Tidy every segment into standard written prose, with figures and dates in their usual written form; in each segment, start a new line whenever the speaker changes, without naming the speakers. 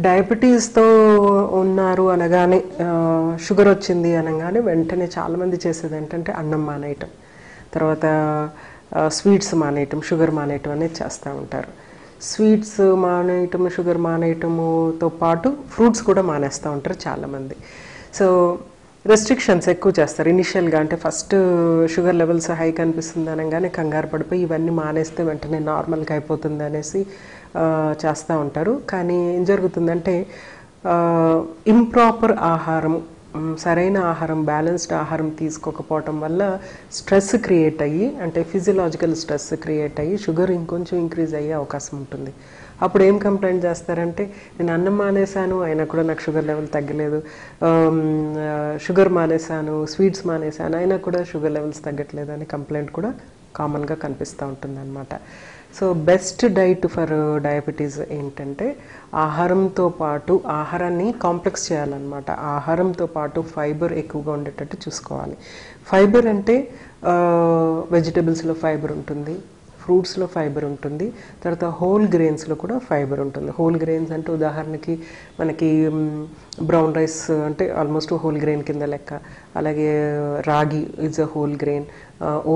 డయాబెటీస్తో ఉన్నారు అనగానే షుగర్ వచ్చింది అనగానే వెంటనే చాలామంది చేసేది ఏంటంటే అన్నం మానేయటం, తర్వాత స్వీట్స్ మానేయటం, షుగర్ మానేయటం అనేది చేస్తూ ఉంటారు. స్వీట్స్ మానేయటం, షుగర్ మానేయటముతో పాటు ఫ్రూట్స్ కూడా మానేస్తూ ఉంటారు చాలామంది. సో రెస్ట్రిక్షన్స్ ఎక్కువ చేస్తారు ఇనిషియల్గా. అంటే ఫస్ట్ షుగర్ లెవెల్స్ హై కనిపిస్తుంది అనగానే కంగారు పడిపోయి ఇవన్నీ మానేస్తే వెంటనే నార్మల్గా అయిపోతుంది అనేసి చేస్తూ ఉంటారు. కానీ ఏం జరుగుతుందంటే ఇంప్రాపర్ ఆహారం, సరైన ఆహారం, బ్యాలెన్స్డ్ ఆహారం తీసుకోకపోవటం వల్ల స్ట్రెస్ క్రియేట్ అయ్యి, అంటే ఫిజియలాజికల్ స్ట్రెస్ క్రియేట్ అయ్యి షుగర్ ఇంకొంచెం ఇంక్రీజ్ అయ్యే అవకాశం ఉంటుంది. అప్పుడు ఏం కంప్లైంట్ చేస్తారంటే, నేను అన్నం మానేశాను అయినా కూడా నాకు షుగర్ లెవెల్ తగ్గలేదు, షుగర్ మానేశాను, స్వీట్స్ మానేశాను అయినా కూడా షుగర్ లెవెల్స్ తగ్గట్లేదు అని కంప్లైంట్ కూడా కామన్గా కనిపిస్తూ ఉంటుంది అనమాట. So best diet for diabetes ఏంటంటే ఆహారంతో పాటు ఆహారాన్ని కాంప్లెక్స్ చేయాలన్నమాట. ఆహారంతో పాటు ఫైబర్ ఎక్కువగా ఉండేటట్టు చూసుకోవాలి. ఫైబర్ అంటే వెజిటబుల్స్లో ఫైబర్ ఉంటుంది, ఫ్రూట్స్లో ఫైబర్ ఉంటుంది, తర్వాత హోల్ గ్రెయిన్స్లో కూడా ఫైబర్ ఉంటుంది. హోల్ గ్రెయిన్స్ అంటే ఉదాహరణకి మనకి బ్రౌన్ రైస్ అంటే ఆల్మోస్ట్ హోల్ గ్రెయిన్ కింద లెక్క, అలాగే ragi is a whole grain,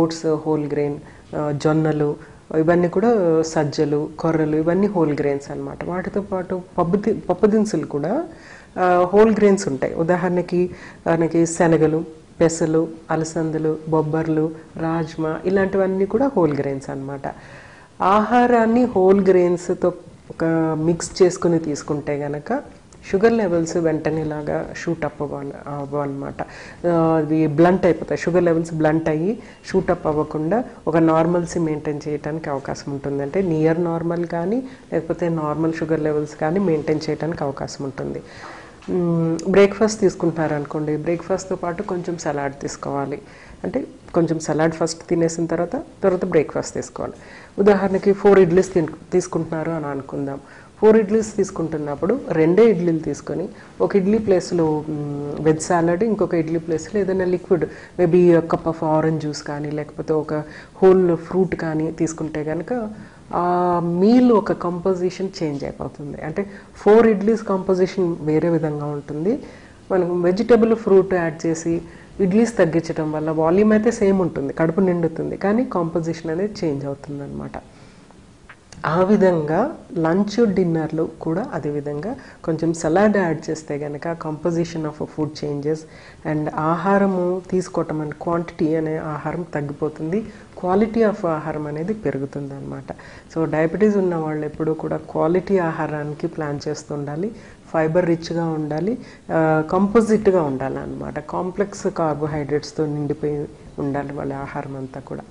oats whole grain, జొన్నలు ఇవన్నీ కూడా, సజ్జలు, కొర్రలు ఇవన్నీ హోల్ గ్రెయిన్స్ అనమాట. వాటితో పాటు పప్పు దినుసులు కూడా హోల్ గ్రెయిన్స్ ఉంటాయి. ఉదాహరణకి మనకి శనగలు, పెసలు, అలసందలు, బొబ్బర్లు, రాజ్మా ఇలాంటివన్నీ కూడా హోల్ గ్రెయిన్స్ అనమాట. ఆహారాన్ని హోల్ గ్రెయిన్స్తో ఒక మిక్స్ చేసుకుని తీసుకుంటే గనక షుగర్ లెవెల్స్ వెంటనే ఇలాగా షూట్ అప్ అవ్వనమాట. అవి బ్లంట్ అయిపోతాయి. షుగర్ లెవెల్స్ బ్లంట్ అయ్యి షూట్ అప్ అవ్వకుండా ఒక నార్మల్సీ మెయింటైన్ చేయడానికి అవకాశం ఉంటుంది. అంటే నియర్ నార్మల్ కానీ లేకపోతే నార్మల్ షుగర్ లెవెల్స్ కానీ మెయింటైన్ చేయడానికి అవకాశం ఉంటుంది. బ్రేక్ఫాస్ట్ తీసుకుంటున్నారు అనుకోండి, బ్రేక్ఫాస్ట్తో పాటు కొంచెం సలాడ్ తీసుకోవాలి. అంటే కొంచెం సలాడ్ ఫస్ట్ తినేసిన తర్వాత బ్రేక్ఫాస్ట్ తీసుకోవాలి. ఉదాహరణకి 4 ఇడ్లీస్ తీసుకుంటున్నారు అని అనుకుందాం. 4 ఇడ్లీస్ తీసుకుంటున్నప్పుడు 2 ఇడ్లీలు తీసుకొని ఒక ఇడ్లీ ప్లేస్లో వెజ్ సాలడ్, ఇంకొక ఇడ్లీ ప్లేస్లో ఏదైనా liquid, maybe cup of orange juice కానీ లేకపోతే ఒక హోల్ ఫ్రూట్ కానీ తీసుకుంటే కనుక ఆ మీల్ ఒక కంపోజిషన్ చేంజ్ అయిపోతుంది. అంటే 4 ఇడ్లీస్ కంపోజిషన్ వేరే విధంగా ఉంటుంది. మనం వెజిటబుల్ ఫ్రూట్ యాడ్ చేసి ఇడ్లీస్ తగ్గించడం వల్ల వాల్యూమ్ అయితే సేమ్ ఉంటుంది, కడుపు నిండుతుంది, కానీ కాంపోజిషన్ అనేది చేంజ్ అవుతుంది అనమాట. ఆ విధంగా లంచ్, డిన్నర్లు కూడా అదేవిధంగా కొంచెం సలాడ్ యాడ్ చేస్తే కనుక composition of food changes and ఆహారము తీసుకోవటం అండ్ క్వాంటిటీ అనే ఆహారం తగ్గిపోతుంది, క్వాలిటీ ఆఫ్ ఆహారం అనేది పెరుగుతుంది అనమాట. సో డయాబెటీస్ ఉన్న వాళ్ళు ఎప్పుడూ కూడా క్వాలిటీ ఆహారానికి ప్లాన్ చేస్తూ ఉండాలి, ఫైబర్ రిచ్గా ఉండాలి, కంపోజిట్గా ఉండాలి అనమాట. కాంప్లెక్స్ కార్బోహైడ్రేట్స్తో నిండిపోయి ఉండాలి వాళ్ళ ఆహారం అంతా కూడా.